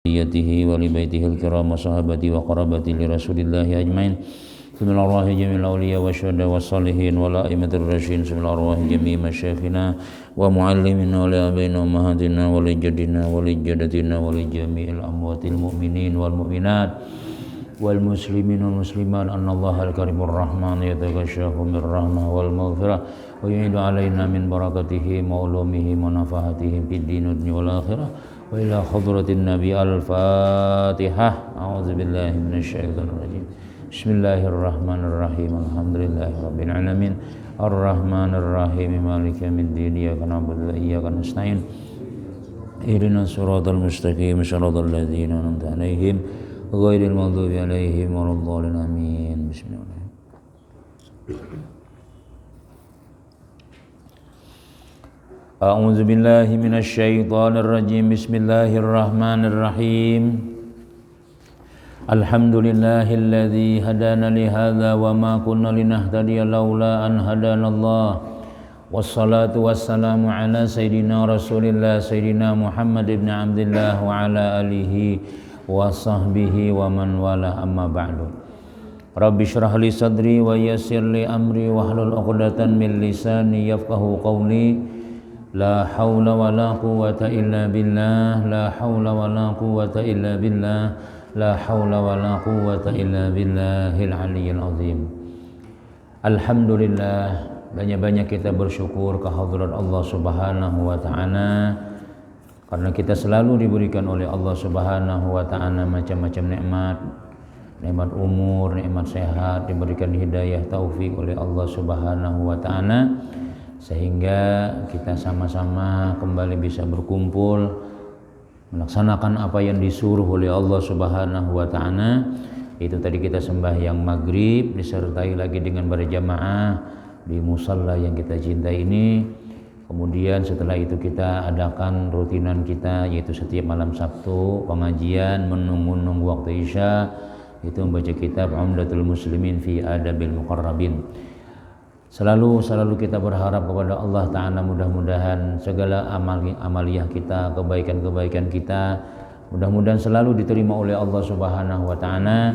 ذريته ولبيته الكرام وصحابته وقرابته لرسول الله أجمعين ثم الأرواح جميع الأولياء والشهداء والصالحين والأئمة الراشدين ثم الأرواح جميع مشايخنا ومعلمنا ولآبائنا وأمهاتنا ولجدنا ولجدتنا ولجميع الأموات المؤمنين والمؤمنات والمسلمين والمسلمات أن الله الكريم الرحمن يتغشاهم بالرحمة والمغفرة ويعيد علينا من بركته وعلومه ونفحاته في الدين والدنيا والآخرة وإلى حضرة النبي الفاتحة. أعوذ بالله من الشيطان الرجيم. بسم الله الرحمن الرحيم. الحمد لله رب العالمين الرحمن الرحيم مالك يوم الدين إياك نعبد وإياك نستعين اهدنا الصراط المستقيم صراط الذين أنعمت عليهم غير المغضوب عليهم ولا الضالين آمين. بسم الله. A'udzu billahi minasyaitonir rajim. Bismillahirrahmanirrahim. Alhamdulillahilladzi hadana li hadza wa ma kunna linahtadiya laula an hadanallah. Wassalatu wassalamu ala sayidina Rasulillah sayidina Muhammad ibn Abdullah wa ala alihi wa sahbihi wa man wala amma ba'du. Rabbi shrah li sadri wa yassir li amri wahlul 'uqdatam min lisani yafqahu qawli. La haula wa la quwwata illa billah. La haula wa la quwwata illa billah. La haula wa la quwwata illa billahil aliyyil azim. Alhamdulillah, banyak-banyak kita bersyukur kehadirat Allah Subhanahu wa taala karena kita selalu diberikan oleh Allah Subhanahu wa taala macam-macam nikmat, nikmat umur, nikmat sehat, diberikan hidayah taufik oleh Allah Subhanahu wa taala sehingga kita sama-sama kembali bisa berkumpul melaksanakan apa yang disuruh oleh Allah Subhanahu wa taala. Itu tadi kita sembahyang maghrib disertai lagi dengan berjamaah di musalla yang kita cintai ini. Kemudian setelah itu kita adakan rutinan kita, yaitu setiap malam Sabtu pengajian menunggu waktu Isya, itu membaca kitab Umdatul Muslimin fi Adabil Muqarrabin. Selalu kita berharap kepada Allah Ta'ala, mudah-mudahan segala amaliyah kita, kebaikan-kebaikan kita mudah-mudahan selalu diterima oleh Allah Subhanahu wa taala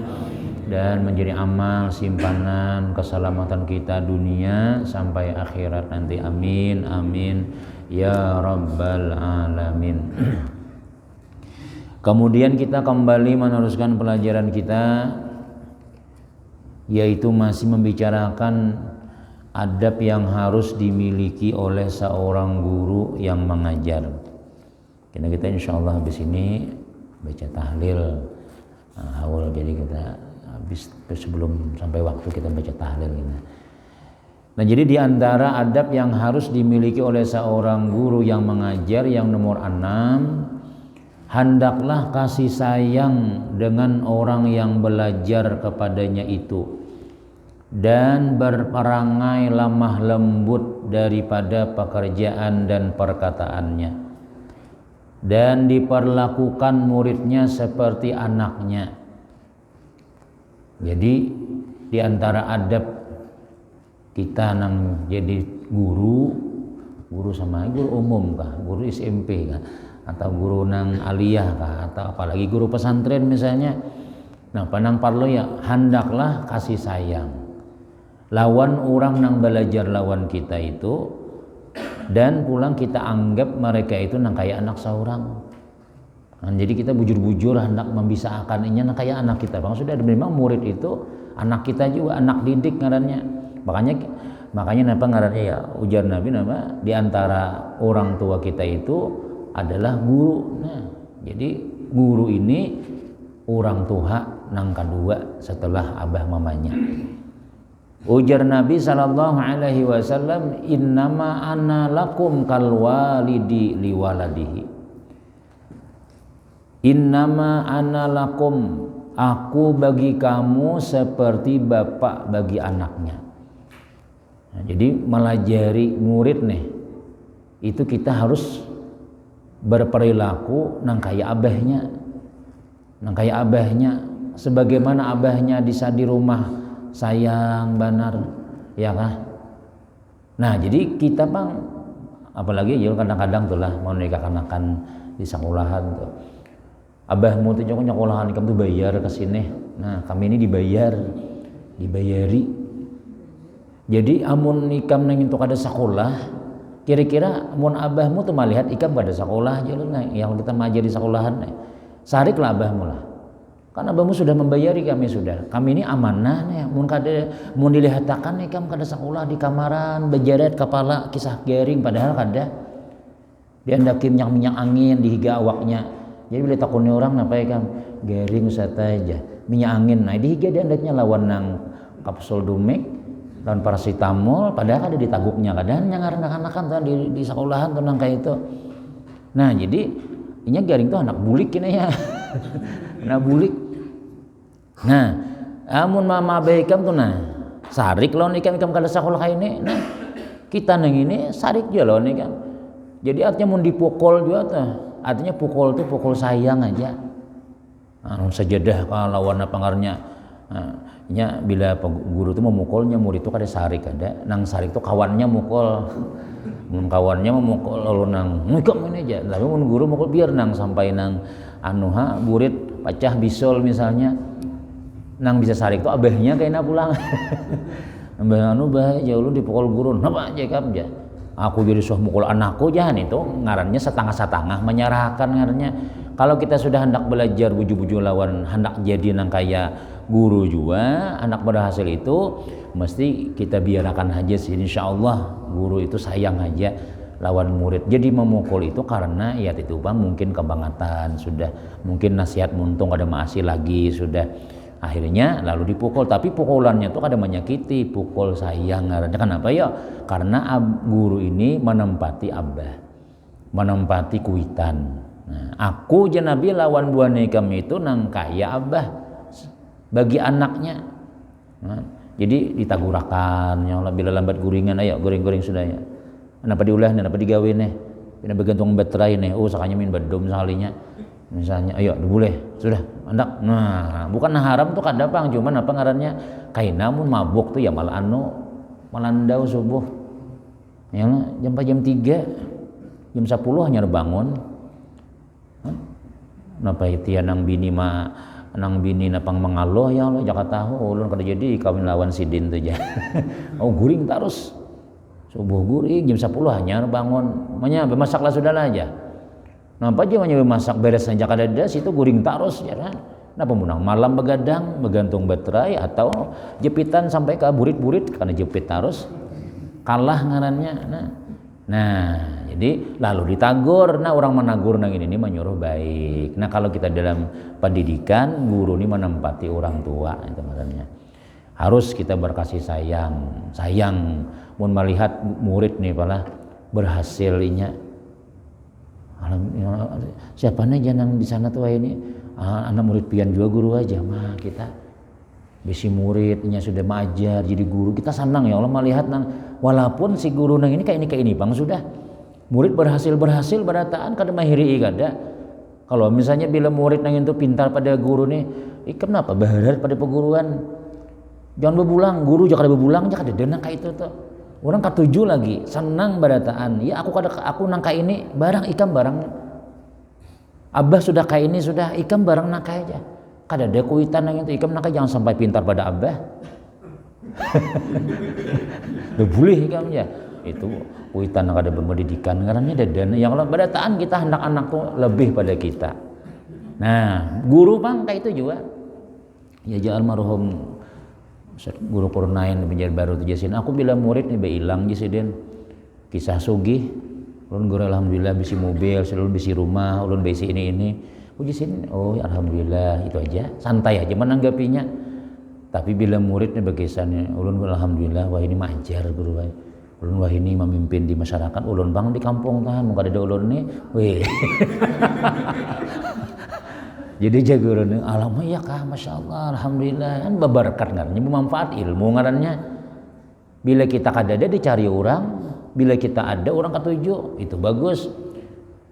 dan menjadi amal simpanan keselamatan kita dunia sampai akhirat nanti. Amin amin ya rabbal alamin. Kemudian kita kembali meneruskan pelajaran kita, yaitu masih membicarakan adab yang harus dimiliki oleh seorang guru yang mengajar. Kita insyaallah habis ini baca tahlil awal, jadi kita habis sebelum sampai waktu kita baca tahlil gitu. Nah, jadi di antara adab yang harus dimiliki oleh seorang guru yang mengajar yang nomor 6, hendaklah kasih sayang dengan orang yang belajar kepadanya itu dan berperangai lemah lembut daripada pekerjaan dan perkataannya, dan diperlakukan muridnya seperti anaknya. Jadi di antara adab kita nang jadi guru sama guru umum kah, guru SMP kah, atau guru nang aliyah kah, atau apalagi guru pesantren misalnya. Nah, panang parlo ya hendaklah kasih sayang lawan orang nang belajar lawan kita itu, dan pulang kita anggap mereka itu nang kayak anak seorang. Nah, jadi kita bujur-bujur hendak membisaakan ini nang kayak anak kita. Bang sudah memang murid itu anak kita juga, anak didik ngarannya. Makanya napa ngarannya ya ujar Nabi, nama di antara orang tua kita itu adalah guru. Nah, jadi guru ini orang tua nang kedua setelah abah mamanya. Ujar Nabi sallallahu alaihi wasallam, innama ana lakum kal walidi liwaladihi. Innama ana lakum, aku bagi kamu seperti bapak bagi anaknya. Nah, jadi melajari murid nih, itu kita harus berperilaku nang kayak abahnya, sebagaimana abahnya di rumah sayang benar, ya kah? Nah, jadi kita apalagi ya kadang-kadang tuh lah mau nikah kanakan di sekolahan tuh. abahmu tuh jangan nyekolahan ikam tuh bayar ke sini. Nah kami ini dibayari. Jadi amun ikam nang itu kada sekolah, kira-kira amun abahmu tuh melihat ikam kada sekolah aja lu, nah yang kita ngajar di sekolahan, sariklah abahmu lah. Kan abahmu sudah membayari kami sudah. Kami ini amanah nih, mun dilihatakan ikam kada sekolah di kamaran, bejeret kepala kisah garing padahal kada. Dia hendak minyak angin di higa awaknya. Jadi bila takutnya orang napa ikam garing usata aja minyak angin. Nah di higa dia hendaknya lawan nang kapsul Dumek lawan paracetamol padahal ada di taguknya kadang yang anak-anak tuh di sekolahan tuh nang kayak itu. Nah jadi ini garing tuh anak bulik ini ya. Anak bulik. Nah amun mama baikam tuh nah sarik lawan ikam kada sekolah kayak ini. Nah kita nang ini sarik aja lawan ikam. Jadi artinya mun dipukul juga tuh. Artinya pukul tuh pukul sayang aja. Sajadah kalau lawan pangarnya. Nya bila guru tuh memukulnya murid itu kada sarik ada. Nang sarik tuh kawannya mukul. Mun kawannya memukul lalu nang ngikam ini aja. Tapi mun guru mukul biar nang sampai nang murid pecah bisul misalnya. Nang bisa sarik tuh abahnya kayaknya pulang. Mbah bah jauh lu dipukul guru. Napa aja kam aja. Aku jadi suah mukul anakku jangan itu ngarannya setengah-setengah menyerahkan ngarannya. Kalau kita sudah hendak belajar buju-buju lawan hendak jadi nang kaya guru juga anak berhasil itu mesti kita biarkan aja sih insyaallah guru itu sayang aja lawan murid. Jadi memukul itu karena ya itu bang mungkin kebangatan sudah mungkin nasihat muntung ada masih lagi sudah akhirnya lalu dipukul tapi pukulannya tuh kada menyakiti pukul sayang ngarannya kenapa ya karena guru ini menempati abah menempati kuitan. Nah, aku janabi lawan buane kami itu nang kaya abah bagi anaknya. Nah, jadi ditagurakan ya Allah bila lambat guringan ayo goreng-goreng sudah ya. Kenapa diulah nih, kenapa digawe nih? Kena bergantung baterai nih. Oh sakanya min bedom sekalinya. Misalnya ayo boleh sudah andak. Nah, bukan haram tuh kada bang, cuman apa ngarannya? Kaina mun mabuk tuh ya malah malandau subuh. Ya jam 3, jam 10 hanya bangun. Napa itu ya nang bini napang mangaloh ya Allah jaka tahu ulun kada jadi kawin lawan sidin tuh aja. Oh guring terus. Subuh guring jam 10 hanya bangun. Manya bemasaklah sudahlah aja. Nampak aja manya bemasak beres saja kada ada situ guring terus ya kan. Napa munang malam begadang begantung baterai atau jepitan sampai ke burit-burit karena jepit terus kalah ngarannya. Nah, jadi lalu ditagur. Nah, orang menagur nang ini menyuruh baik. Nah, kalau kita dalam pendidikan, guru ini menempati orang tua itu maksudnya. Harus kita berkasih sayang. Sayang mun melihat murid nih pala berhasil inya. Siapa nih jangan di sana tuh ini anak murid pian juga guru aja mah kita bisi muridnya sudah mengajar jadi guru kita senang ya Allah melihat nang walaupun si guru nang ini kayak ini bang sudah murid berhasil berataan kada mahiri kada. Kalau misalnya bila murid nang itu pintar pada guru nih kenapa baharat pada perguruan jangan bebulang guru jangan bebulang jangan ada denang kayak itu tuh orang katuju lagi senang berataan ya aku nang kayak ini barang ikam barang abah sudah kayak ini sudah ikam barang nang kayak aja. Kada ada kuitan yang itu ikam nak jangan sampai pintar pada abah. Udah boleh ikam ya. Itu kuitan kada berpendidikan karena ada dana yang kalau badataan kita hendak anak tuh lebih pada kita. Nah, guru bang kayak itu juga. Ya almarhum guru Kurnain penjara baru tuh jasin. Aku bila murid nih hilang jasiden. Kisah sugih. Ulun guru alhamdulillah bisi mobil, selalu bisi rumah, ulun bisi ini. Puji sini, oh alhamdulillah itu aja, santai aja menanggapinya. Tapi bila muridnya bagisannya, ulun alhamdulillah wah ini manjar guru wah. Ulun wah ini memimpin di masyarakat, ulun bang di kampung tahan, muka ada ulun nih, weh. Jadi jago ulun, alhamdulillah ya kah, masya Allah, alhamdulillah kan berberkat ngarannya, bermanfaat ilmu ngarannya. Bila kita kadada dicari orang, bila kita ada orang ketujuh itu bagus.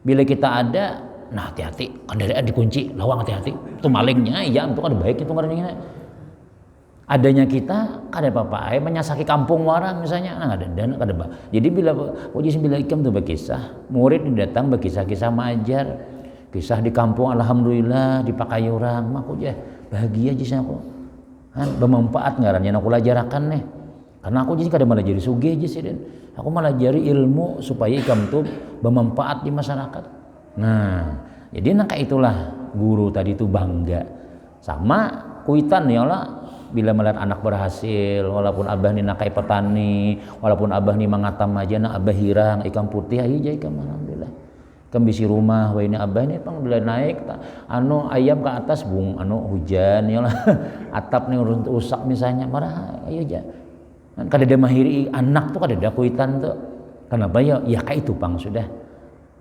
Bila kita ada nah hati-hati, kendaraan dikunci, lawang hati-hati. Itu malingnya, iya itu kan baik itu karena adanya kita kada apa-apa, menyasaki kampung orang misalnya, nah ada dana kada apa. Jadi bila ikam tuh berkisah, murid datang berkisah-kisah majar. Kisah di kampung alhamdulillah dipakai orang, mah aku jah bahagia aja aku. Han bermanfaat ngarannya aku lajarakan nih. Karena aku jadi kada malah jadi sugih aja sih, aku malah jari ilmu supaya ikam tuh bermanfaat di masyarakat. Nah, jadi nangka itulah guru tadi itu bangga sama kuitan ya Allah bila melihat anak berhasil, walaupun abah nih nakai petani, walaupun abah nih mangatam aja na abah hirang ikan putih aja ikam alhamdulillah. Ikam bisi rumah, wah ini abah nih pang bila naik anu ayam ke atas bung anu hujan ya Allah atap nih rusak misalnya marah ayo aja. Kan kada ada mahiri anak tuh kada ada kuitan tuh. Kenapa ya? Ya kayak itu pang sudah.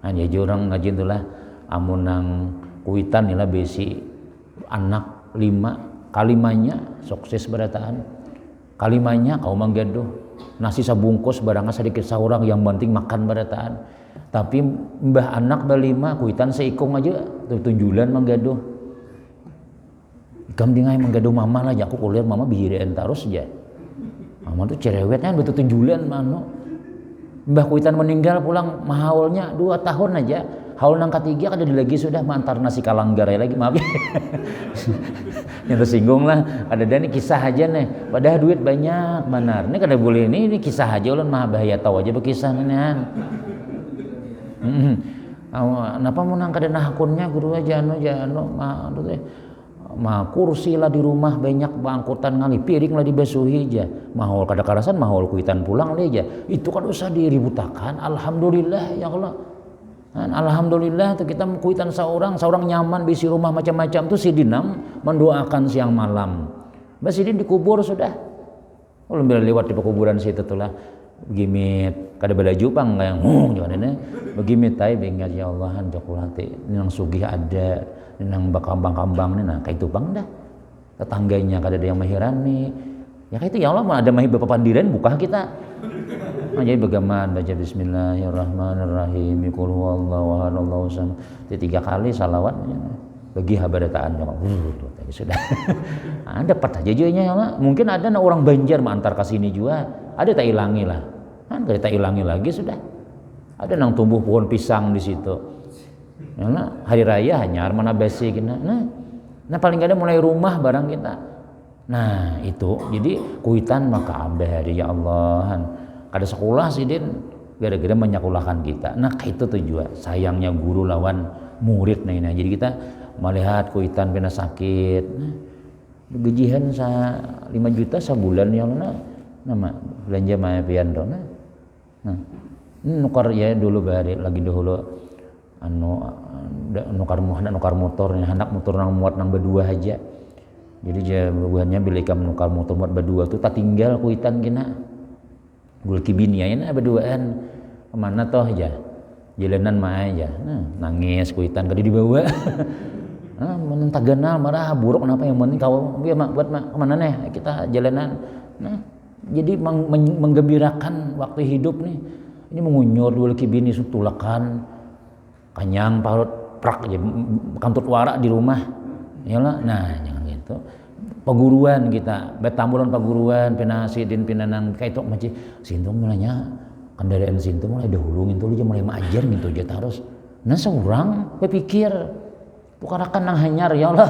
Hanya orang ngajin tuh lah amun nang kuitan nih lah besi anak 5 kalimanya sukses berataan. Kalimanya kau manggaduh nasi sabungkus barangnya sedikit saurang yang penting makan berataan. Tapi mbah anak balima kuitan seikung aja tunjulan manggaduh. Ikam dingai manggaduh mama lah aku kuliah mama bihireen terus aja. Mama tuh cerewetnya betul tunjulan mano. Mbah kuitan meninggal pulang mahaulnya 2 tahun aja. Haul nang ketiga kada lagi sudah mantar nasi kalanggarai lagi maaf ya. Yang tersinggung lah. Ada nih kisah aja nih. Padahal duit banyak benar. Ini kada boleh ini kisah aja ulun mah bahaya tahu aja berkisah nih. Kenapa mau nang kada nah akunnya guru aja anu mah kursi lah di rumah banyak bangkutan ngali piring lah dibasuhi aja mahol kada karasan mahol kuitan pulang lah aja itu kan usah diributakan alhamdulillah ya Allah alhamdulillah tuh kita kuitan seorang nyaman bisi rumah macam-macam tuh si dinam mendoakan siang malam Mbak Sidin dikubur sudah ulun bila lewat di pekuburan situ tuh lah begimit kada bala jupang yang jangan ini begimit tai bengat ya Allah jakulati nang sugih ada nang bakambang-kambang nih nah kayak itu bang dah tetangganya kada ada yang mahirani ya kayak itu ya Allah ada mahir bapak pandiran buka kita nah, jadi bagaimana baca bismillahirrahmanirrahim qul huwallahu ahad Allahu samad 3 kali salawat bagi habadataan sudah dapat aja jualnya ya Allah mungkin ada orang Banjar antar ke sini juga ada tak hilangi lah kan kada tak hilangi lagi sudah ada nang tumbuh pohon pisang di situ. Nah, hari raya hanya mana basi kita. Nah paling kada mulai rumah barang kita. Nah itu jadi kuitan maka abah hari ya Allah. Kada sekolah sih din gara-gara menyekolahkan kita. Nah itu tujuan sayangnya guru lawan murid nah. Jadi kita melihat kuitan pernah sakit. Nah, gajian 5 juta sebulan ya Allah. Nama belanja maya pian dong. Nah nukar ya dulu bari lagi dahulu. Nukar motornya hendak motor nang muat nang berdua aja jadi jawabannya bila ikam nukar motor muat berdua tuh tak tinggal kuitan kena gul kibinia ini berduaan kemana toh aja jalanan mah aja nangis kuitan kadi dibawa menentang ganal marah buruk kenapa yang penting kau ya mak buat mak kemana nih kita jalanan jadi menggembirakan waktu hidup nih ini mengunyur dulu kibini sutulakan kanyang parut prak aja kantut warak di rumah yalah nah jangan gitu peguruan kita betambulan peguruan penasidin pinanang kayak itu macam sintung mulanya kendaraan sintung mulai dahulu gitu aja mulai mengajar gitu aja terus nah seorang berpikir tukarakan nang hanyar ya Allah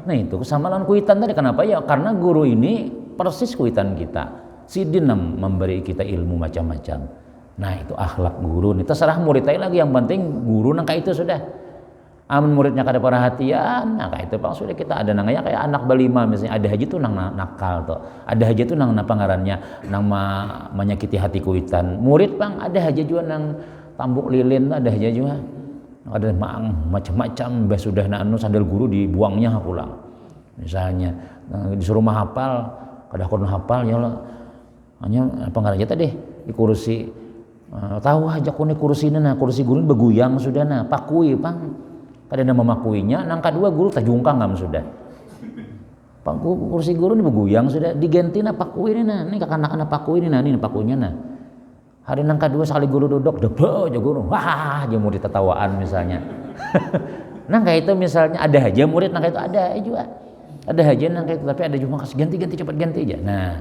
nah itu kesamalan kuitan tadi kenapa ya karena guru ini persis kuitan kita sidin memberi kita ilmu macam-macam. Nah itu akhlak guru nih terserah murid lagi yang penting guru nang kayak itu sudah amun muridnya kada perhatian nah kayak itu Pak sudah kita ada nanganya kayak anak balima misalnya ada aja tuh nang nakal tuh ada aja tuh nang pangarannya nang menyakiti hati kuitan murid Bang ada aja juga nang tambuk lilin ada aja juga ada macam-macam sudah anu sandal guru dibuangnya pulang misalnya disuruh menghafal kada kurang hafal ya Allah hanya pangarannya tadi di kursi tahu aja kone kursi guru beguyang sudah pakui Bang kada nama makuinya nang kedua guru tajungkang ngam sudah kursi guru ini beguyang sudah diganti pakui ini kakak-anak pakui ini pakunya hari nang kedua sekali guru duduk debo aja guru wah aja murid tertawaan misalnya nah kayak itu misalnya ada aja murid nang kayak itu ada aja nang kayak itu tapi ada juga kasih ganti cepat ganti aja nah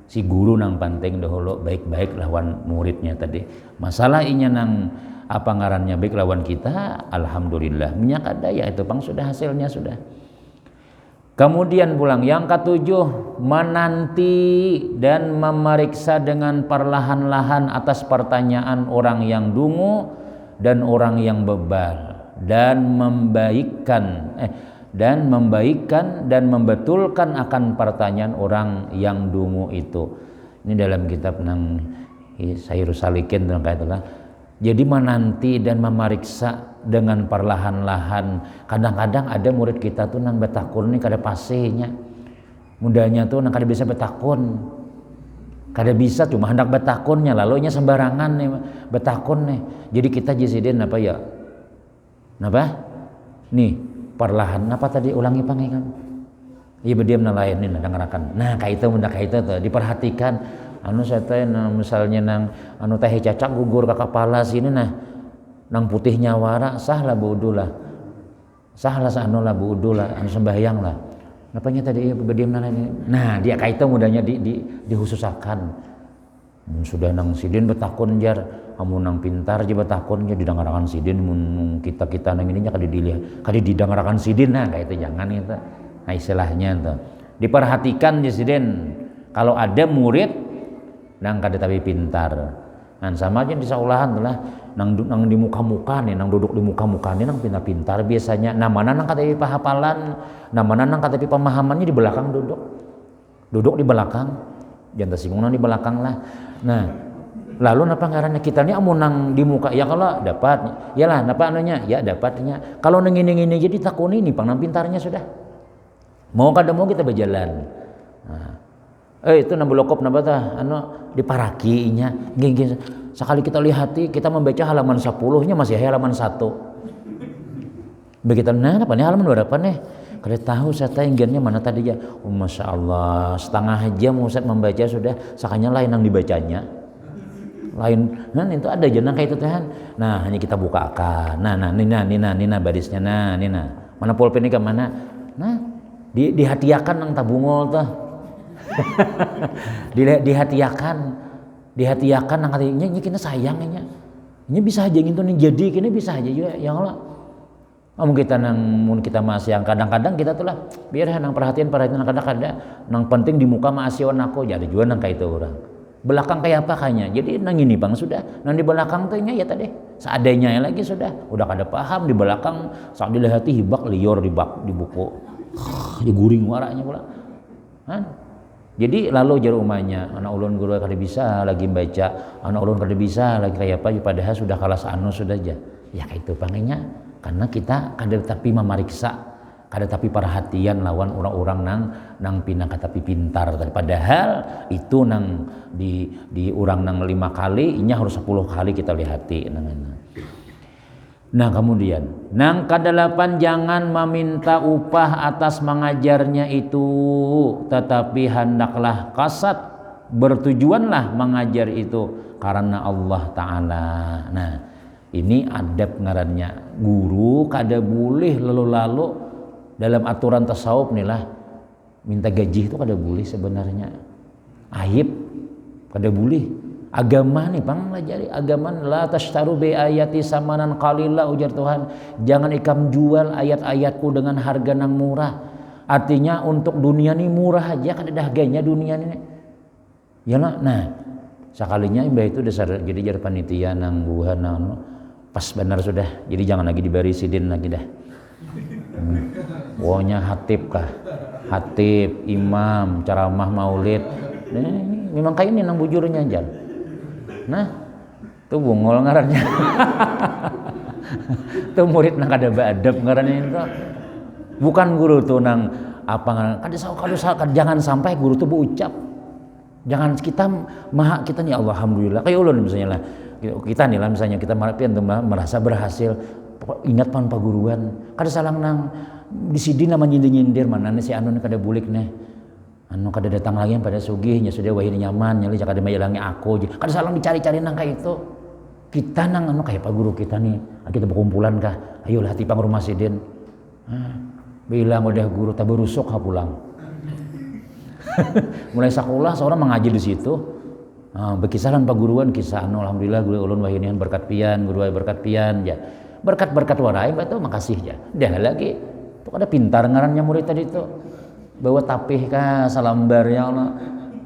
si guru nang penting dahulu baik-baik lawan muridnya tadi masalah inya nang apa ngarannya baik lawan kita, alhamdulillah. Minyak ada ya itu pang sudah hasilnya sudah. Kemudian pulang yang ketujuh, menanti dan memeriksa dengan perlahan-lahan atas pertanyaan orang yang dungu dan orang yang bebal, dan membaikan dan membetulkan akan pertanyaan orang yang dungu itu. Ini dalam kitab nang Sayyirus Salikin tentang kaitulah. Jadi menanti dan memeriksa dengan perlahan-lahan. Kadang-kadang ada murid kita tuh nang betakun nih kada pasenya. Mudahnya tuh nang kada bisa betakun. Kada bisa cuma hendak betakunnya lalu nya sembarangan nih betakun nih. Jadi kita jisidin apa ya? Napa? Nih, perlahan. Napa tadi ulangi pangaikan? Iya berdiam na lain nih dengarakan. Nah, kayak itu tuh diperhatikan. Anu saya teh misalnya nang anu teh cacak gugur ke kepala sini nah nang putih nyawara sahlah buudulah sahlah sanu lah buudulah anu sembahyang lah napanya tadi berdiam ini nah dia kaitu mudahnya dihususakan sudah nang sidin betakun jar kamu nang pintar je betakun je didangarakan sidin mun kita nang ininya kada dilihat kada didangarakan sidin nah kayak itu jangan itu nah istilahnya tuh diperhatikan je sidin kalau ada murid nang kada tapi pintar. Nah sama aja di saulahan tuh lah nang di muka-muka nih, nang duduk di muka-muka nih nang pintar-pintar biasanya. Namana nang kada tapi pahapalan, namana nang kada tapi pemahamannya di belakang duduk. Duduk di belakang. Jangan tersinggung di belakang lah. Nah, lalu napa ngarannya kita nih amun nang di muka ya kalau dapat. Yalah napa anunya? Ya dapatnya. Kalau nang ngini-ngini jadi takuni nih pang nang pintarnya sudah. Mau kada mau kita berjalan. Nah, itu nang belokop napa tah anu diparakinya nggih sekali kita lihati kita membaca halaman 10-nya masih halaman 1 begitu nah apa nih halaman berapa nih kada tahu saya ingginnya mana tadi ya Masya Allah setengah jam Ustaz membaca sudah sakanya lain yang dibacanya lain nah itu ada jenang kayak itu Tuhan nah hanya kita bukakan nah nina barisnya nah nina mana pulpen ini ke mana nah dihatiakan nang tabungol tuh dihatiakan nang katanya kita sayangnya ini bisa aja gitu nih jadi kini bisa aja juga ya Allah mun kita masih yang kadang-kadang kita tuh lah biar nang perhatian kadang-kadang nang penting di muka maasion aku jadi juga nang kayak itu orang belakang kayak apa kayaknya jadi nang ini bang sudah nang di belakang tuh ya tadi seadanya lagi sudah udah kada paham di belakang saat dilihati hibak lior di buku diguring waranya pula jadi lalu jar umanya anak ulun guru kada bisa lagi baca anak ulun kada bisa lagi kayak apa padahal sudah kalah anu sudah aja ya kayak itu pangainya karena kita kada tapi memeriksa kada tapi perhatian lawan orang-orang nang pinang tapi pintar padahal itu nang di orang nang 5 kali inya harus 10 kali kita lihati Nah kemudian nang kedelapan jangan meminta upah atas mengajarnya itu tetapi hendaklah kasat bertujuanlah mengajar itu karena Allah Ta'ala. Nah ini adab ngarannya guru kada boleh lalu-lalu dalam aturan tasawuf nih lah minta gaji itu kada boleh sebenarnya aib kada boleh. Agama nih bang lajari agama la tashtaru bi ayati samanan qalila ujar Tuhan jangan ikam jual ayat-ayatku dengan harga nang murah artinya untuk dunia nih murah aja kan ada harganya dunia nih ya nah sekalinya imbah itu dasar jadi jar panitia nang buhan nang pas benar sudah jadi jangan lagi diberi sidin lagi dah wonya hatib imam ceramah maulid memang kayak ini nang bujurnya aja. Nah, tuh bungol ngarannya. Tuh murid nang kada beadab ngarannya itu. Bukan guru tuh nang apa kada jangan sampai guru tuh berucap. Jangan kita nih alhamdulillah kayak ulun misalnya lah. Kita nih lah misalnya kita merasa berhasil ingat pan paguruan. Kada salang nang di sidi nama nyindir mana si anu kada bulik nih. Anu kada datang lagi yang pada sugihnya sudah wahini nyaman nyali kada mayalangi aku kada salang dicari-cari nang kayak itu kita nang anu kayak pak guru kita nih kita berkumpulan kah ayolah hati pang rumah sidin bilang udah guru tak berusuk ha pulang mulai sekolah seorang mengaji di situ Bekisahan paguruan kisah alhamdulillah guru ulun wahinian berkat pian guru berkat pian ya berkat warai batu makasih ya dah lagi tuh ada pintar ngarannya murid tadi tuh bawa tapih kah salambar ya Allah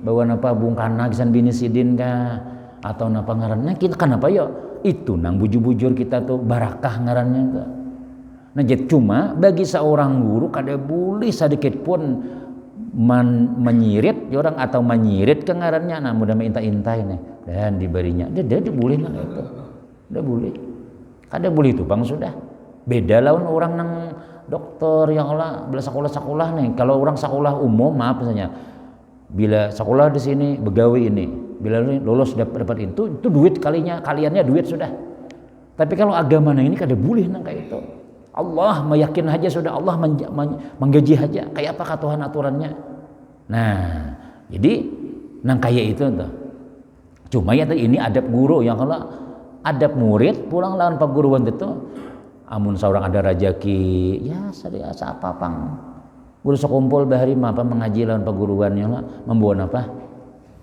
bawa napa bungkana kisan bini sidin kah atau napa ngarannya kita kenapa yo itu nang bujur-bujur kita tuh barakah ngarannya tuh nah jadi cuma bagi seorang guru kada boleh sedikit pun menyirit orang atau menyirit ke ngarannya nah mudah minta-intai nih dan diberinya dia boleh nang itu udah boleh kada boleh itu bang sudah beda lawan orang nang dokter yang Allah bila sekolah nih kalau orang sekolah umum maaf misalnya bila sekolah di sini begawi ini bila lulus dapat itu duit kaliannya duit sudah tapi kalau agama nah ini kada boleh nang kayak itu Allah meyakin aja sudah Allah menggaji aja kayak apa Tuhan aturannya nah jadi nang kayak itu tuh cuma ya ini adab guru yang kalau adab murid pulang lawan paguruan itu amun seorang ada rajaki ya sadiasa apa pang guru sekumpul bahari apa mengaji lawan paguruan yang lah membawa apa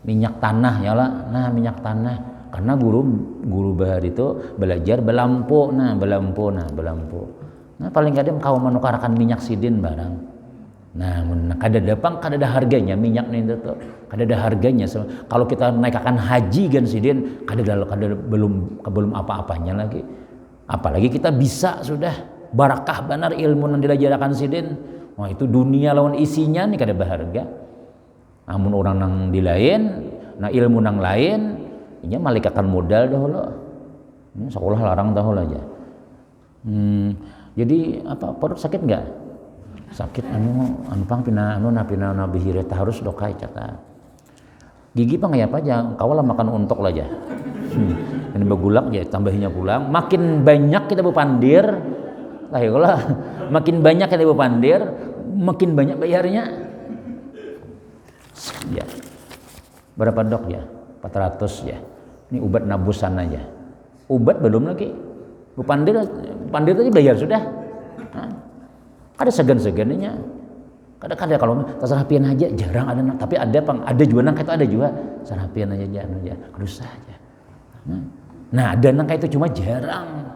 minyak tanah ya lah nah minyak tanah karena guru bahari itu belajar belampu nah paling kadang kau menukarkan minyak sidin barang nah kada ada harganya minyak nih itu kada ada harganya kalau kita naikkan haji gan sidin kada belum apa-apanya lagi apalagi kita bisa sudah barakah benar ilmu yang diajarkan sidin wah itu dunia lawan isinya nih kada berharga amun orang nang di lain nah ilmu nang lain ini malikakan modal dahulu ini sekolah larang dahulu aja jadi apa perut sakit enggak sakit pang pina bihiret harus dokai cata gigi pang ya apa aja kawalah makan untok lah aja ini bagulak ya tambahnya pulang makin banyak kita berpandir lah ya kalau makin banyak kita berpandir makin banyak bayarnya ya berapa dok ya 400 ya ini obat nabusan aja obat belum lagi pandir tadi bayar sudah ada segan-segannya kadang-kadang kalau sarapian aja jarang ada tapi ada juga nang itu ada juga sarapian aja dosa aja nah ada nang itu cuma jarang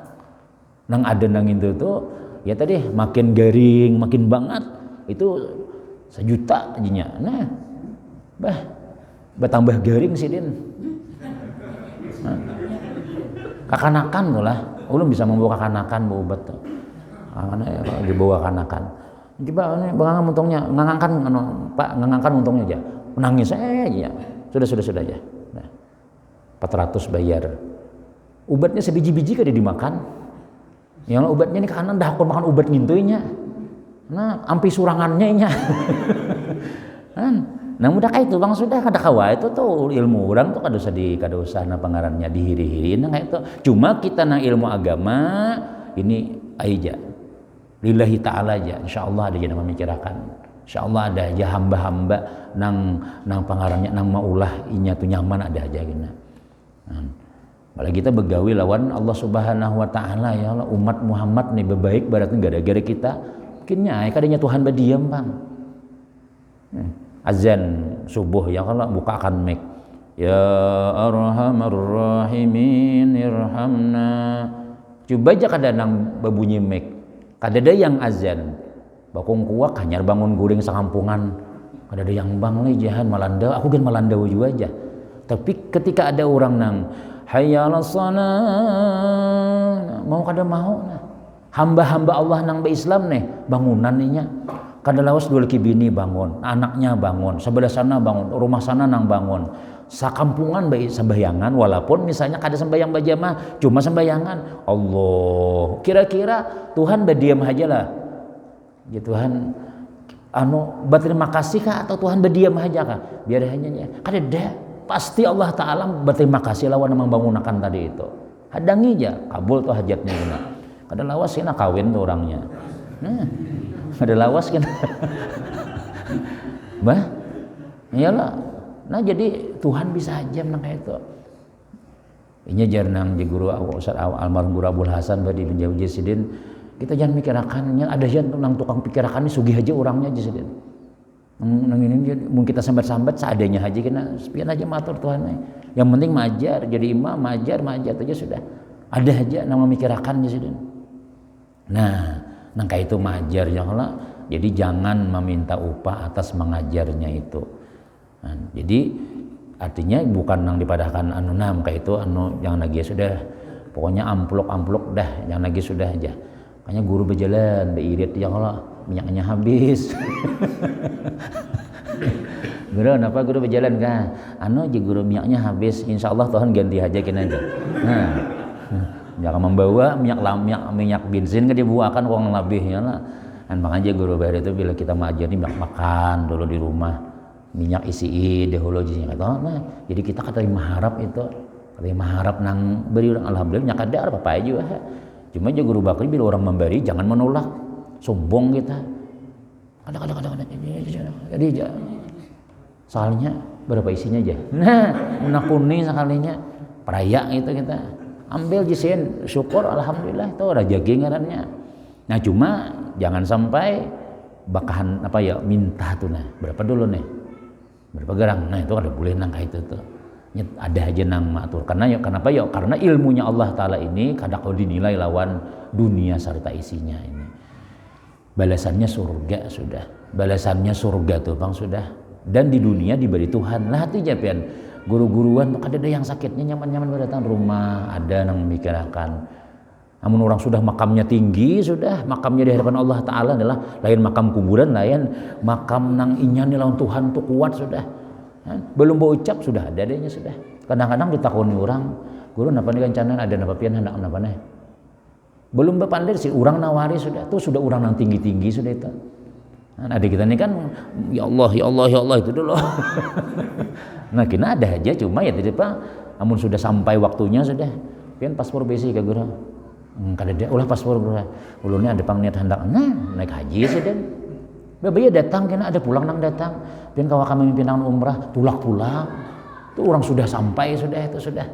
nang ada nang itu tuh ya tadi makin garing makin banget itu 1 juta aja nah tambah garing sih din kakanakan lah ulun bisa membawa kakanakan bawa obat tuh dibawa kakanakan coba ini bang untungnya ngangangkan untungnya aja menangis aja sudah aja nah, 400 bayar obatnya sebiji-biji kada dimakan yang obatnya ini kanan dah aku makan obat ngintuinya nah ampi surangannya nya nah mudah kayak itu bang sudah kada kawa itu tuh ilmu orang tuh kada usah na pangarannya dihiri-hiri nah kayak itu cuma kita nang ilmu agama ini aja lillahi ta'ala aja insyaallah ada yang memikirkan insyaallah ada aja hamba-hamba nang pangarannya nang maulah inya tuh nyaman ada aja gini malah kita begawi lawan Allah Subhanahu wa taala ya Allah umat Muhammad nih bebaik baratnya gara-gara kita mungkinnya kadanya Tuhan berdiam bang azan subuh ya kalau bukakan mic ya arhamar rahimin irhamna coba aja kada nang babunyi mic kada ada yang azan bakung kuak hanyar bangun guring sakampungan kada ada yang bang nih jahan malanda aku kan malanda juga aja tapi ketika ada orang nang hayya 'alas shalah mau kada mau nah hamba-hamba Allah nang Islam nih bangunan nya kada lawas dua laki bini bangun anaknya bangun sebelah sana bangun rumah sana nang bangun sakampungan baik sembayangan walaupun misalnya kada sembayang bajamah cuma sembayangan Allah kira-kira Tuhan berdiam aja lah ya Tuhan berterima kasih kah atau Tuhan berdiam aja kah biar hanya kada ada pasti Allah Ta'ala berterima kasih lawan yang membangunakan tadi itu hadangi aja kabul tuh hajatnya guna kada lawas kena kawin tuh orangnya ada lawas kan bah iyalah nah jadi Tuhan bisa aja nang kayak itu ini jarnang di guru Ustaz almarhum guru Abdul Hasan badi bin Jauzi sidin kita jangan mikirakannya ada yang nang tukang pikirakan ini sugih aja orangnya aja sidin nang ini mungkin kita sambat-sambat seadanya aja kena sepian aja matur Tuhan Yang penting majar, jadi imam majar aja sudah. Ada aja nama mikirakan aja sudah. Nah, nangka itu majar ya Allah. Jadi jangan meminta upah atas mengajarnya itu. Nah, jadi artinya bukan nang dipadahkan anu nam kayak itu anu yang lagi sudah. Pokoknya amplok dah, yang lagi sudah aja. Makanya guru berjalan, beirit ya Allah, minyaknya habis. Guru, kenapa guru berjalan kan? Anu aja guru minyaknya habis, insya Allah Tuhan ganti hajakin aja. Nah, jangan membawa minyak bensin kan dibuakan uang lebihnya lah. Dan makanya guru bayar itu bila kita mengajar ini minyak makan dulu di rumah, minyak isi dahulu aja. Nah, jadi kita kata maharap itu, maharap nang beri orang alhamdulillah minyak ada apa aja. Cuma aja guru bakri bila orang memberi jangan menolak, sombong kita. Kadang-kadang jadi soalnya berapa isinya aja. Nah, menakuni sekalinya peraya itu kita ambil jisin syukur alhamdulillah itu rezeki ngarannya. Nah cuma jangan sampai bakahan apa ya minta tuh nah berapa dulu nih berapa gerang nah itu ada boleh nang itu tuh ada aja nang matur karena ya kenapa ya karena ilmunya Allah Ta'ala ini kadang kalau dinilai lawan dunia serta isinya ini balasannya surga tuh bang sudah. Dan di dunia diberi Tuhan lah itu japian guru-guruan ada yang sakitnya nyaman datang rumah ada yang memikirkan namun orang sudah makamnya tinggi sudah makamnya di hadapan Allah Ta'ala adalah lain makam kuburan lain makam nang inyani lawan Tuhan tuh kuat sudah belum berucap sudah ada adanya sudah kadang-kadang ditakoni orang guru napa nih kancanan ada napa pian hendak napa nih belum berpandai sih orang nawari sudah tuh sudah orang nang tinggi-tinggi sudah itu. Nah, adik kita ini kan ya Allah itu dulu. Nah kena ada aja cuma ya tidak pak. Namun sudah sampai waktunya sudah. Pian paspor besi ke guru. Kada dia ulah paspor guru. Ulunnya ada pang niat hendak naik haji sudah. Bebaya datang kena ada pulang nang datang. Pian kawa kami mimpin umrah pulang. Itu orang sudah sampai sudah itu sudah.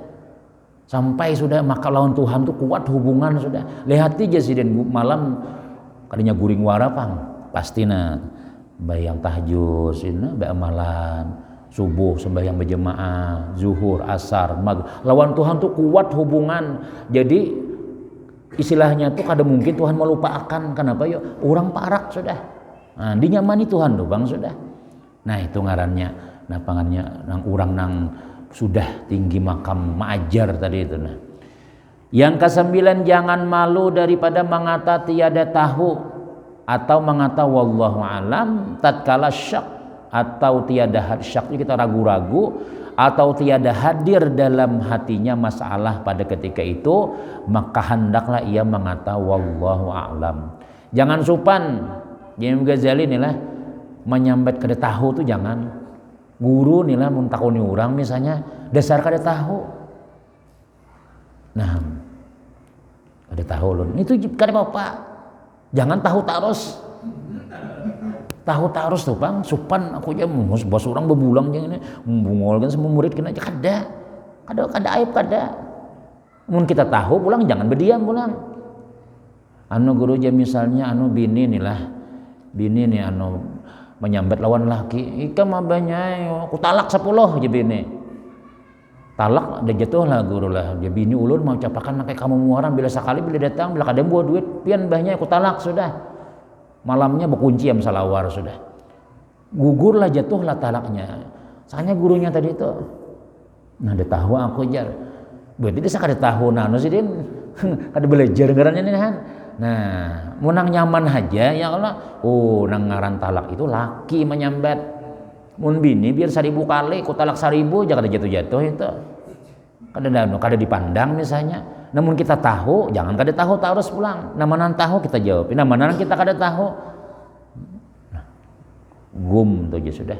Sampai sudah maka lawan Tuhan tuh kuat hubungan sudah. Lihat aja sih dan malam kadinya guring warapang. Pastina bayang tahajud sina amalan subuh sembahyang berjemaah zuhur asar maghrib lawan Tuhan tuh kuat hubungan jadi istilahnya tuh kada mungkin Tuhan melupakan kenapa ya orang parak sudah nah, dinyamani Tuhan tuh bang sudah nah itu ngarannya nah pangannya nang urang nang sudah tinggi makam maajar tadi itu nah yang ke-9 jangan malu daripada mengata tiada tahu atau mengata wallahu alam tatkala syak atau tiada syak kita ragu-ragu atau tiada hadir dalam hatinya masalah pada ketika itu maka hendaklah ia mengata wallahu alam. Jangan supan Imam Ghazali inilah menyambat kada tahu tuh jangan guru inilah muntakuni orang misalnya dasar kada tahu nah kada tahu lho itu kada apa-apa. Jangan tahu tarus tuh bang supan aku aja bos orang bebulang jangan ini membungolkan semua murid kena aja kada aib kada mun kita tahu pulang jangan berdiam pulang anu guru aja misalnya anu bini nih anu menyambat lawan laki ika mah banyak aku talak 10 aja bini talak ada jatuh lah guru lah dia bini ulun mau capakan kayak kamu muaran bila sekali bila datang bila kadang buat duit pian banyak aku talak sudah malamnya berkunci jam salawar sudah gugur lah jatuh lah talaknya soalnya gurunya tadi itu nah ada tahu aku jar berarti dia kada tahu nano sih dia kada belajar ngarannya nih kan nah munang nyaman aja ya Allah nang ngaran talak itu laki menyambat mun bini biar 1000 kali ku talak 1000 jangan jatuh-jatuh itu kada dipandang misalnya namun kita tahu jangan kada tahu harus pulang namanan tahu kita jawab namanan kita kada tahu nah, gum tuh aja sudah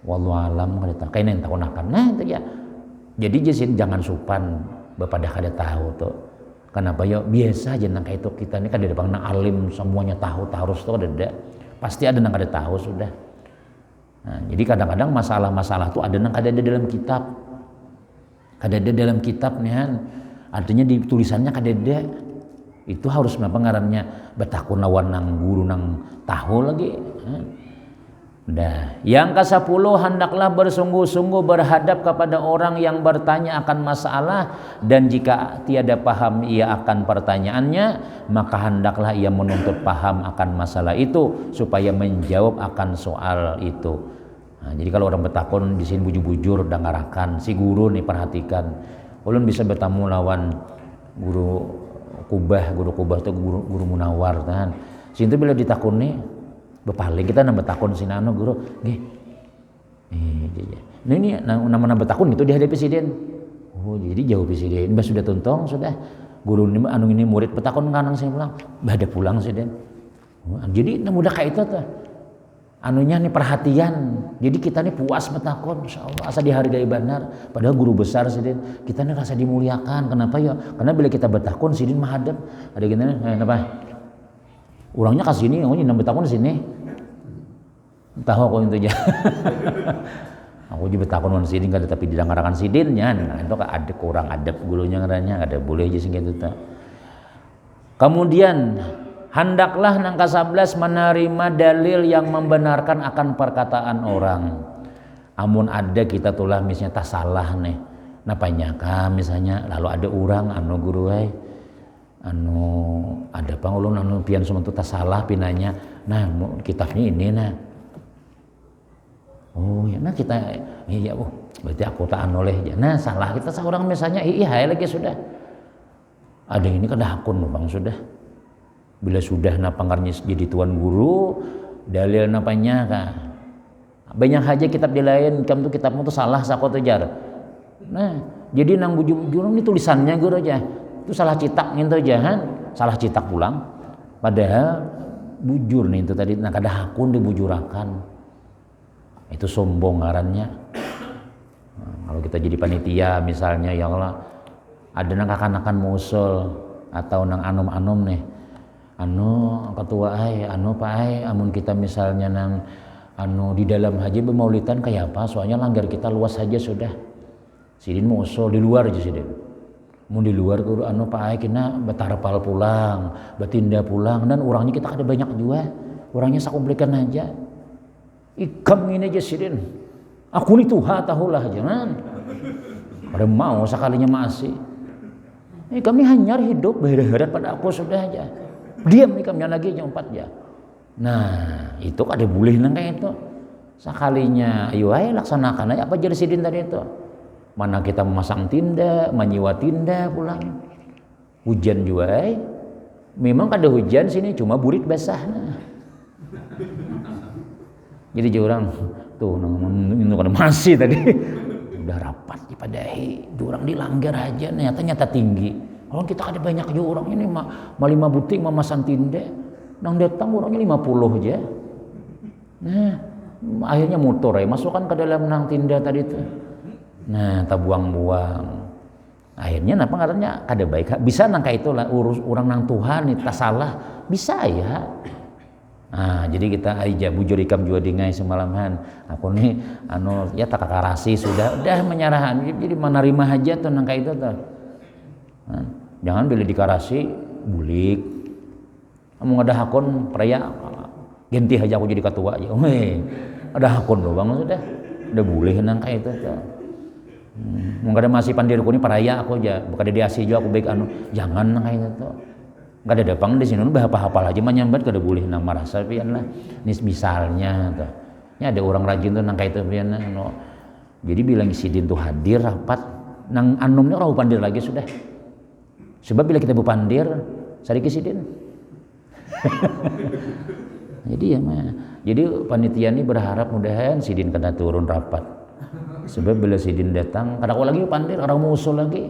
wallahu alam kada tahu kayak tahu nakan nah itu ya jadi jesin jangan supan bepada kada tahu tuh kenapa ya biasa aja nang kayak itu kita ini kada depan nang alim semuanya tahu harus tuh ada pasti ada nang kada tahu sudah. Nah, jadi kadang-kadang masalah-masalah itu ada nang kada ada dalam kitab. Kada ada dalam kitab nih kan. Artinya di tulisannya kada ada. Itu harus apa ngarannya betakun lawan nang guru nang tahu lagi. Nah, yang ke-10, hendaklah bersungguh-sungguh berhadap kepada orang yang bertanya akan masalah, dan jika tiada paham ia akan pertanyaannya, maka hendaklah ia menuntut paham akan masalah itu supaya menjawab akan soal itu. Nah, jadi kalau orang bertakon di sini bujur-bujur dan ngarakan, si guru nih perhatikan, ulun bisa bertamu lawan guru kubah itu guru Munawar kan. Sintu bila ditakon nih bepaling kita nambah takon sinano guru nggih. Nah ini nama takon itu dihadapi presiden. Oh jadi jauh presiden. Mbah sudah tuntong sudah. Guru ini murid betakon kanang saya pulang. Mbah ada pulang presiden. Oh, jadi mudah kayak itu tuh. Anunya nih perhatian. Jadi kita nih puas betakon, insyaallah asa dihargai benar. Padahal guru besar presiden. Kita nih rasa dimuliakan. Kenapa ya? Karena bila kita betakon presiden mahadap. Ada gini kenapa? Orangnya ke sini, aku nambah takon di sini. Tahu aku itu aja. Aku juga takon di sini kan, tapi dilanggarkan sidinnya. Nah, itu kan ada kurang adab gurunya ngaranya, ada boleh aja sih gitu ta. Kemudian hendaklah nang ke-11 menerima dalil yang membenarkan akan perkataan orang. Amun ada kita tulah misalnya tak salah nih. Napanya kan misalnya lalu ada orang guru ada pangulun pian sementu tak salah pinanya. Nah kitabnya ini nah. Oh ya nah kita iya berarti aku tak oleh aja. Nah salah kita seorang misalnya iya lagi sudah. Ada ini kan hakun bang sudah. Bila sudah napangarnya jadi tuan guru dalil napanya kah. Banyak aja kitab di lain kamu tuh kitabmu tuh salah sakot ajar. Nah jadi nang bujur-bujur ini tulisannya guru aja. Itu salah cetak gitu aja, salah cetak pulang. Padahal bujur nih itu tadi, nah kada hakun dibujurakan. Itu sombong ngarannya. Nah, kalau kita jadi panitia misalnya, ya Allah, ada nang kakanakan musul atau nang anom-anom nih, ketua pak amun kita misalnya nang di dalam haji bermaulidan kayak apa? Soalnya langgar kita luas saja sudah. Sidin musul di luar aja sidin. Mau di luar guru pak ai kena betarpal pulang, betinda pulang dan orangnya kita ada banyak juga. Orangnya sakumplikan aja. Ikam ini aja sidin. Aku ni tuha tahulah jangan. Pada mau sekalinya masih. Kami hanya hidup berharap pada aku sudah aja. Diam ikamnya lagi jam 4 ya. Nah, itu ada boleh nang kayak itu. Sekalinya ayo ae laksanakan aja apa jadi sidin tadi itu. Mana kita memasang tinda, menyewa tinda pulang. Hujan juga, memang kada hujan sini cuma burit basah. Nah. Jadi orang tuh itu kan masih tadi udah rapat dipadahi, orang dilanggar aja, nyata tinggi. Kalau kita ada banyak juga orang ini mah 5 butik memasang tinda, nang datang orangnya 50 aja. Nah, akhirnya motor masukkan ke dalam nang tinda tadi tuh. Nah, tak buang-buang. Akhirnya napa katanya kada baik. Bisa nangka itulah urus orang nang Tuhan tak salah. Bisa ya. Nah, jadi kita aja bujur ikam juga dingai semalaman. Aku nih ya tak karasi sudah menyerahan. Jadi menerima aja tuh nangka itu tuh. Nah, jangan bila dikarasi bulik. Kamu ada hakun peraya ganti aja aku jadi ketua aja. Ada hakun loh Bang sudah. Udah boleh nangka itu tuh. Mungkin ada masih pandirku ini paraya aku aja bukan di diasi juga aku baik jangan kayak gitu nggak ada dapang di sini udah apa-apa aja menyambat kada boleh nama rasa pian lah ini misalnya tuh ya ada orang rajin tuh nang kayak itu pian jadi bilang sidin tuh hadir rapat nang anumnya orang pandir lagi sudah sebab bila kita berpandir sadiki sidin jadi ya mah jadi panitia ini berharap mudahan sidin kena turun rapat. Sebab bila sidin datang, kadang lagi pandir, kadang mau usul lagi.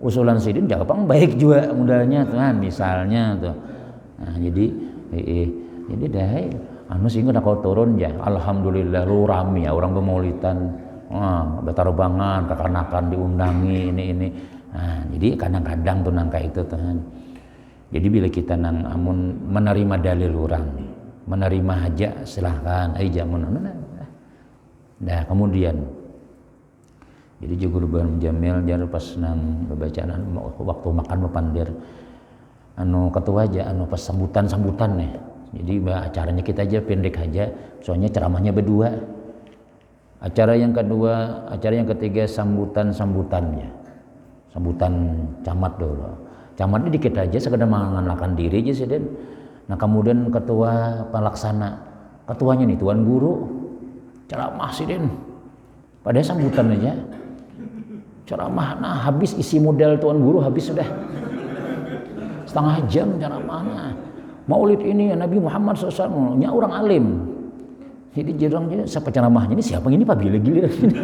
Usulan sidin jawaban baik juga modalnya tuh, misalnya tuh. Nah, jadi sehingga kau turun ya. Alhamdulillah lu rame ya orang bermaulidan. Betarbangan, kekanakan diundangi ini. Nah, jadi kadang-kadang tuh nangka itu tuh. Jadi bila kita nang amun menerima dalil orang, menerima aja silahkan aja Nah, kemudian jadi juga Guru Jamil jar pas nang bacaan waktu makan mepandir ketua aja pas sambutan nih Jadi acaranya kita aja pendek aja, soalnya ceramahnya berdua. Acara yang ketiga sambutannya. Sambutan camat dulu. Camatnya dikit aja, sekedar mengenalkan diri aja sih Den. Nah kemudian ketua pelaksana, ketuanya nih tuan guru, ceramah sih Den. Padahal sambutan aja, ceramah. Nah habis isi modal tuan guru habis sudah setengah jam ceramahnya. Maulid ini Nabi Muhammad SAW, nya orang alim. Jadi jarang siapa ceramahnya ini siapa ini Pak gila-gila ini.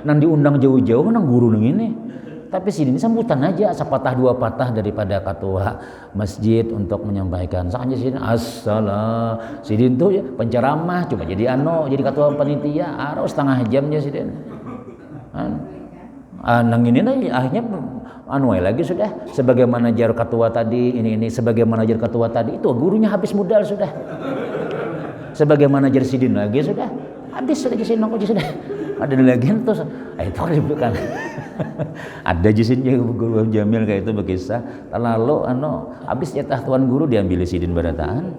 Nang diundang jauh-jauh nang guru nang ini. Tapi sini sambutan aja, sepatah dua patah daripada ketua masjid untuk menyampaikan. Soalnya sini assalam, sini tuh ya, penceramah cuma jadi jadi ketua panitia, harus setengah jamnya sini. Nang ini akhirnya lagi sudah sebagaimana jar ketua tadi ini sebagaimana jar ketua tadi itu gurunya habis modal sudah. Sebagaimana jar sidin lagi sudah habis sudah jisin aku sudah. Ada lagi terus itu bukan. Ada jisinnya guru Jamil kayak itu berkisah lalu habis jatah tuan guru diambil sidin barataan.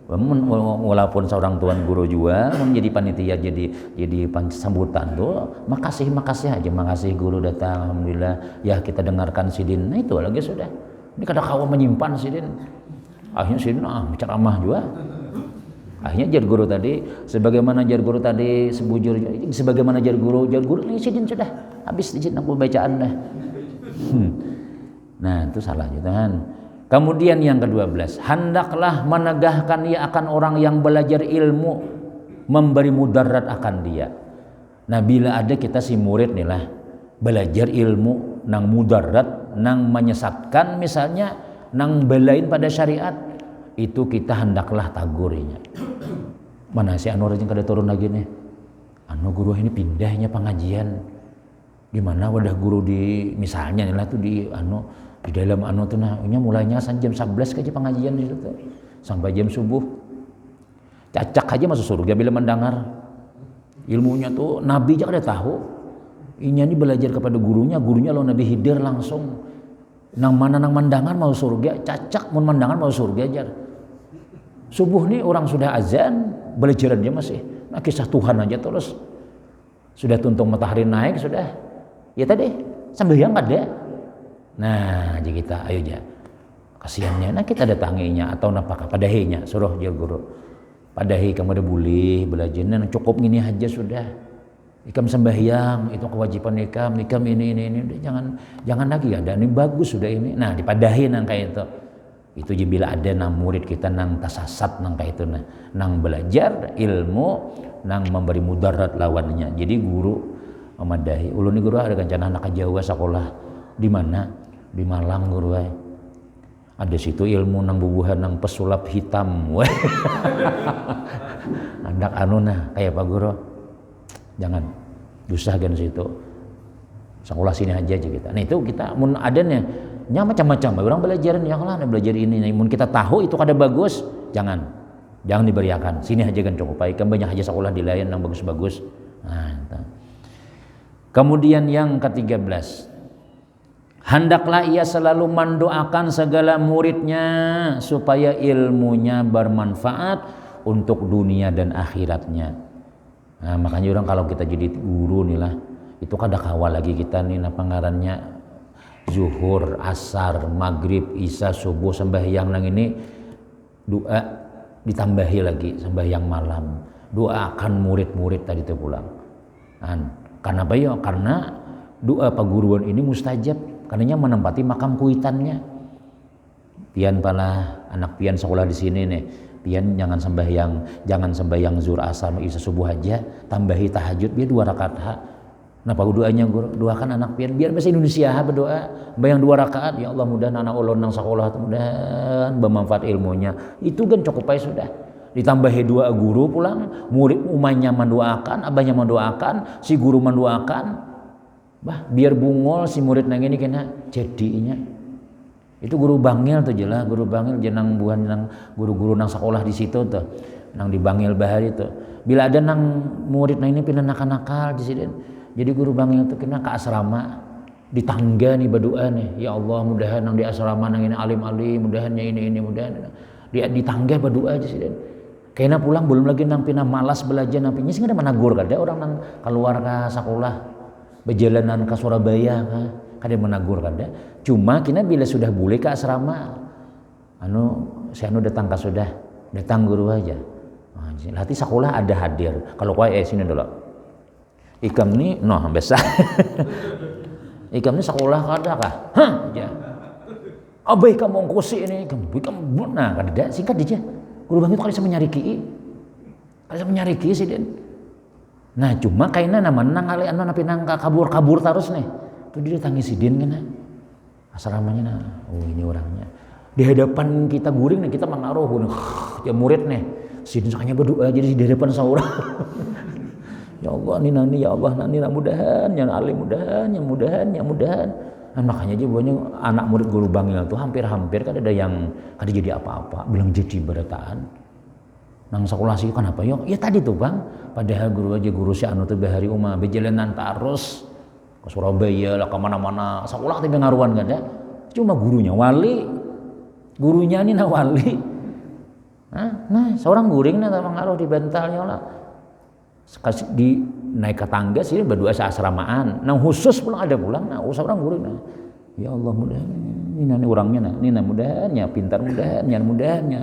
Walaupun seorang tuan guru juga menjadi panitia jadi sambutan tuh makasih aja, makasih guru datang alhamdulillah ya kita dengarkan sidin. Nah itu lagi sudah ini kadang kawan menyimpan sidin akhirnya sidin ceramah juga. Akhirnya jar guru tadi sebagaimana jar guru tadi sebagaimana jar guru ini sidin sudah habis izin aku bacaan dah. Nah itu salah gitu kan. Kemudian yang ke-12, hendaklah menegahkan ia akan orang yang belajar ilmu memberi mudarat akan dia. Nah bila ada kita si murid nih lah belajar ilmu nang mudarat nang menyesatkan misalnya nang belain pada syariat itu kita hendaklah tagurinya. Mana si anu rajin kada turun lagi nih. Guru ini pindahnya pengajian. Di mana wadah guru di misalnya nih lah tuh di dalam tuh mulainya jam 11 aja pengajian di situ sampai jam subuh. Cacak aja masuk surga bila mendengar. Ilmunya tuh Nabi aja kada tahu. Inya ini belajar kepada gurunya lo Nabi Hidir langsung. Nang mendangar mau surga, cacak mun mendangar mau surga aja. Subuh nih orang sudah azan, belajar dia masih. Nah kisah Tuhan aja terus. Sudah tuntung matahari naik sudah. Ya tadi sembahyang ada. Nah, jadi kita ayo aja. Kasihannya nah kita datanginya atau napakah padahinya suruh dia guru. Padahi kamu ada boleh belajar nah cukup gini aja sudah. Ikam sembahyang itu kewajiban ikam ini jangan lagi ada ini bagus sudah ini. Nah, dipadahi nang kayak itu. Itu je bila ada nang murid kita nang tasasat nang kayak itu nang belajar ilmu nang memberi mudarat lawannya. Jadi guru memadahi. Ulun guru ada rencana anak Jawa sekolah di mana? Di Malang guru ay. Ada situ ilmu nang bubuhan nang pesulap hitam. Anak kayak Pak Guru. Jangan dusah gan situ. Sekolah sini aja kita. Nah itu kita mun adanya macam-macam orang belajar yang lah belajar ini mun kita tahu itu kada bagus jangan diberiakan sini aja kan cukup baik kan banyak aja sekolah di lain yang bagus-bagus. Nah, kemudian yang ke-13 hendaklah ia selalu mendoakan segala muridnya supaya ilmunya bermanfaat untuk dunia dan akhiratnya. Nah, makanya orang kalau kita jadi guru nih lah itu kada kawal lagi kita nih pangarannya zuhur, asar, maghrib, isya, subuh, sembahyang nang ini doa ditambahi lagi sembahyang malam. Doakan murid-murid tadi itu pulang. Karena apa ya? Karena doa paguruan ini mustajab. Karenanya menempati makam kuitannya. Pian pala anak pian sekolah di sini nih. Pian jangan sembahyang zuhur, asar, isya, subuh aja. Tambahi tahajud biar 2 rakaat. Napa doanya guru doakan anak pian biar bahasa Indonesia berdoa bayang 2 rakaat ya Allah mudah anak ulun nang sekolah mudah bermanfaat ilmunya itu kan cukup aja sudah ditambahi 2 guru pulang murid umahnya mendoakan abahnya mendoakan si guru mendoakan biar bungol si murid nang ini kena jadinya itu guru bangil tuh jelas guru bangil jenang buhan nang guru-guru nang sekolah di situ tuh nang di bangil bahari tuh bila ada nang murid nang ini pindah nakal-nakal di sini. Jadi guru bangil itu kena ke asrama di tangga nih berdoa nih ya Allah mudahan nang di asrama nang ini alim-alim mudahannya ini mudahan di tangga berdoa aja sih dan kayaknya pulang belum lagi nang pina malas belajar nampinya sih ada menagur kada orang nang keluar ke sekolah berjalanan ke Surabaya kada menagur kada cuma kina bila sudah boleh ke asrama si datang ke sudah datang guru aja hati sekolah ada hadir kalau kau sini dulu ikam ni besar ikam ni sekolah kada kah ya abai kamu ngkusi ini kamu nah kada singkat aja guru bang itu kada bisa menyariki sih den nah cuma kayaknya menang kali napi nang kabur terus nih tuh dia tangis si den kena asramanya ini orangnya di hadapan kita guring nih kita mengaruh ya murid nih si den sakanya berdoa jadi di hadapan seorang ya Allah nani ya Allah nani mudahan yang alim mudahan nah, makanya aja banyak anak murid guru bangil itu hampir kan ada yang kada jadi apa-apa bilang jadi berataan nang sekolah sih kenapa ya tadi tuh bang padahal guru si anu tuh bahari umah berjalanan terus ke Surabaya lah kemana-mana sekolah tapi ngaruan gak ada cuma gurunya ini wali nah seorang guring nah ngaruh di bentalnya lah kasih di naik ke tangga sih berdua seasramaan nah khusus pulang ada pulang nah seorang guring nah ya Allah mudahan ini orangnya nah ini mudahannya pintar mudahannya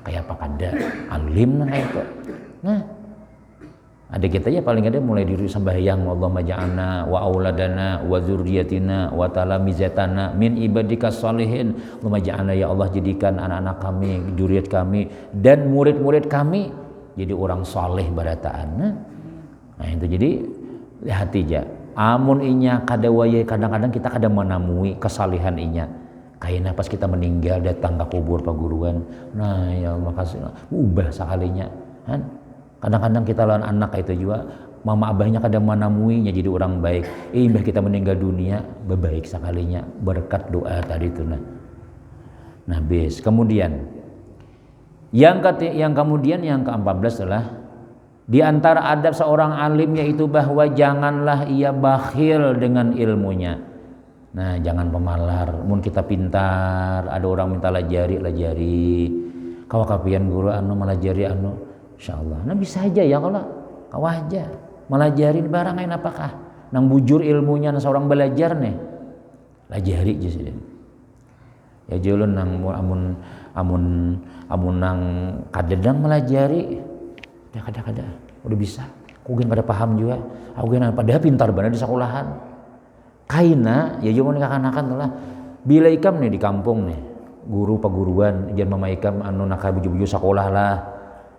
kayak apa kada alim nah itu nah ada kita ya paling ada mulai diri sembahyang Allahumma ja'alna wa auladana wa dzurriyyatina wa talamizatana min ibadika sholihin Allahumma ja'alna ya Allah jadikan anak-anak kami dzurriyyat kami dan murid-murid kami jadi orang soleh barataan nah itu jadi hati aja amun inya kada waya kadang-kadang kita kada menamui kesalihan inya kayaknya pas kita meninggal datang ke kubur paguruan nah ya makasih ubah sekalinya kan kadang-kadang kita lawan anak itu juga mama abahnya kada menamuinya jadi orang baik mbah kita meninggal dunia berbaik sekalinya berkat doa tadi itu nah bis kemudian yang ke-14 adalah di antara adab seorang alim yaitu bahwa janganlah ia bakhil dengan ilmunya. Nah, jangan pemalar. Mun kita pintar, ada orang minta lajari. Kau kapian guru melajari insyaallah. Nah bisa aja ya kalau kau aja melajari barang lain apakah nang bujur ilmunya seorang belajar nih. Lajari aja sih. Ya julun nang amun nang kadang melajari ya kada udah bisa aku gen kada paham juga aku gen padahal pintar bener di sekolahan kaina ya cuma kanakan lah bila ikam nih di kampung nih guru paguruan jangan mama ikam nak buju-buju sekolah lah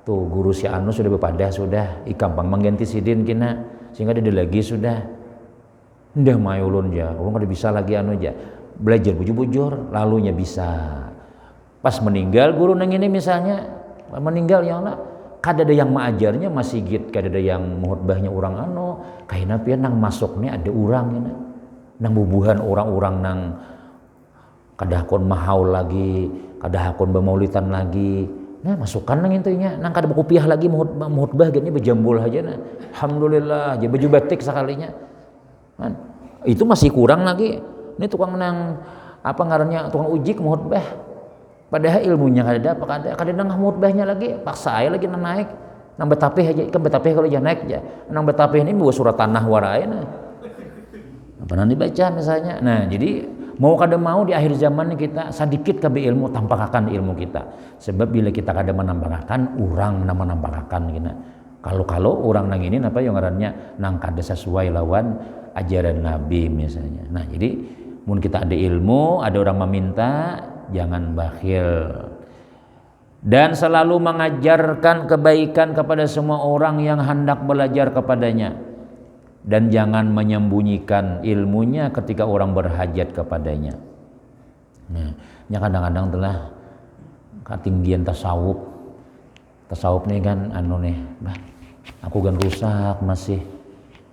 tuh guru si anu sudah berpadah sudah ikam bang mengganti sidin kina sehingga dia lagi sudah ndah mayulun ya ulun kada bisa lagi aja belajar bujur-bujur lalunya bisa pas meninggal guru nang ini misalnya meninggal ya Allah kada ada yang mengajarnya masih git kada ada yang khotbahnya orang kaina pian nang masuknya ada orang nang bubuhan orang-orang nang kada hakon mahaul lagi kada hakon bemaulitan lagi nah masukkan nang intinya nang kada berkopiah lagi khotbah gini bejambul aja nah alhamdulillah aja baju batik sekalinya kan itu masih kurang lagi ini tukang nang apa ngarannya tukang uji khotbah padahal ilmunya kada nang khotbahnya lagi paksa aja lagi naik nang betapih aja ikan betapih kalau aja naik aja nang betapih ini buat surat tanah warai apa nanti baca misalnya nah jadi mau kada mau di akhir zaman kita sedikit kabe ilmu tampakakan ilmu kita sebab bila kita kada menambahkan orang menambahkan gitu kalau orang nang ini apa yang ngarannya nang kada sesuai lawan ajaran Nabi misalnya nah jadi mun kita ada ilmu ada orang meminta jangan bakhil dan selalu mengajarkan kebaikan kepada semua orang yang hendak belajar kepadanya dan jangan menyembunyikan ilmunya ketika orang berhajat kepadanya. Nah, kadang-kadang telah ketinggian tasawuf nih kan aku kan rusak masih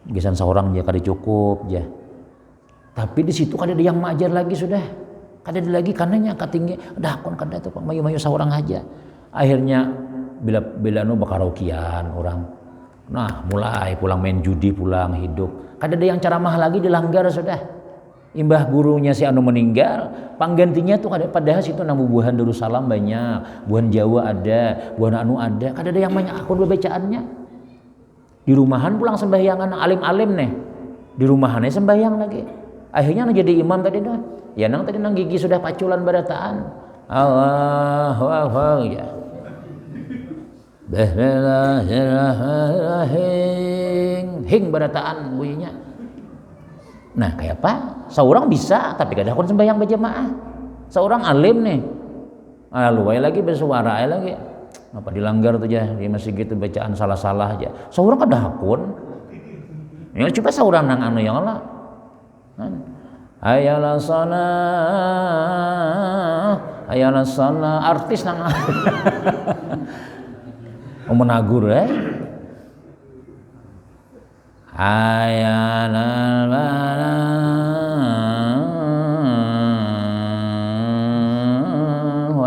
bisan seorang dia kada cukup ya. Tapi di situ kada ada yang mengajar lagi sudah. Kada ada lagi karenanya ketinggi dah kon kada tuh mayu-mayu seorang aja. Akhirnya bila bakaraokean orang. Nah, mulai pulang main judi, pulang hidup. Kada ada yang ceramah lagi dilanggar sudah. imbah gurunya si anu meninggal, panggantinya tuh ada padahal situ nang bubuhan Darussalam banyak, bubuhan Jawa ada, bubuhan anu ada, kada ada yang banyak akun bacaannya. Di rumahan pulang sembahyangan alim-alim nih. Di rumahannya sembahyang lagi. Akhirnya nang jadi imam tadi dah. Ya nang tadi nang gigi sudah paculan barataan. Allahu akbar ya. Bismillahirrahmanirrahim. Hing barataan bunyinya. Nah kayak apa? Seorang bisa tapi kadang akun sembahyang berjamaah. Seorang alim nih. Lalu lagi bersuara lagi. Apa dilanggar tuh aja di masjid gitu bacaan salah-salah aja. Seorang kada akun. Ya coba seorang nang anu yang Allah. Ayalah sana artis nang menagur Ayalah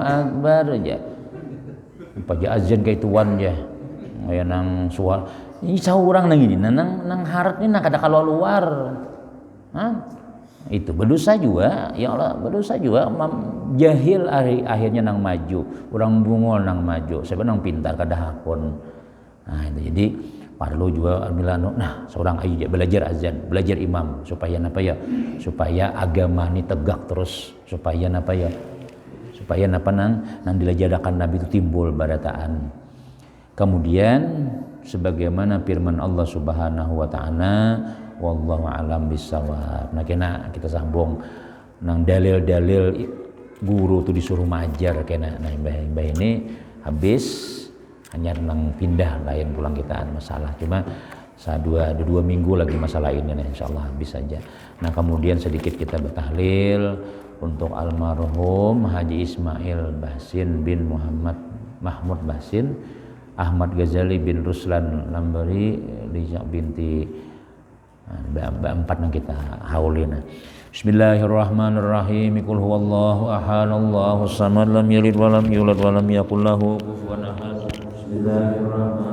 akbar aja. Paja azan kayak tuan aja. Aya nang suara. Ini saurang nang ini nang harap ini nang kada kalau luar. Itu berdosa juga, ya Allah berdosa juga. Jahil akhirnya nang maju, orang bungol nang maju, sebab nang pintar kada hakun. Nah itu jadi perlu juga milano. Nah seorang ayu belajar azan, belajar imam supaya napa ya, supaya agama ini tegak terus, supaya napa ya, supaya napa nang dilajadakan Nabi itu timbul barataan. Kemudian sebagaimana firman Allah Subhanahu wa taala, wallahu alam bisawab. Nah kena kita sambung nang dalil-dalil guru tuh disuruh majar kena. Nah mbah ini habis hanya nang pindah lain pulang kitaan masalah. Cuma dua minggu lagi masalah ini nah insyaallah habis saja. Nah kemudian sedikit kita bertahlil untuk almarhum Haji Ismail Basin bin Muhammad Mahmud Basin, Ahmad Ghazali bin Ruslan Lambari, Lija binti empat yang kita haulin. Bismillahirrahmanirrahim. Qul huwallahu ahad Allahus samad lam yalid wa lam yulad wa lam yakul lahu kufuwan ahad. Bismillahirrahmanirrahim.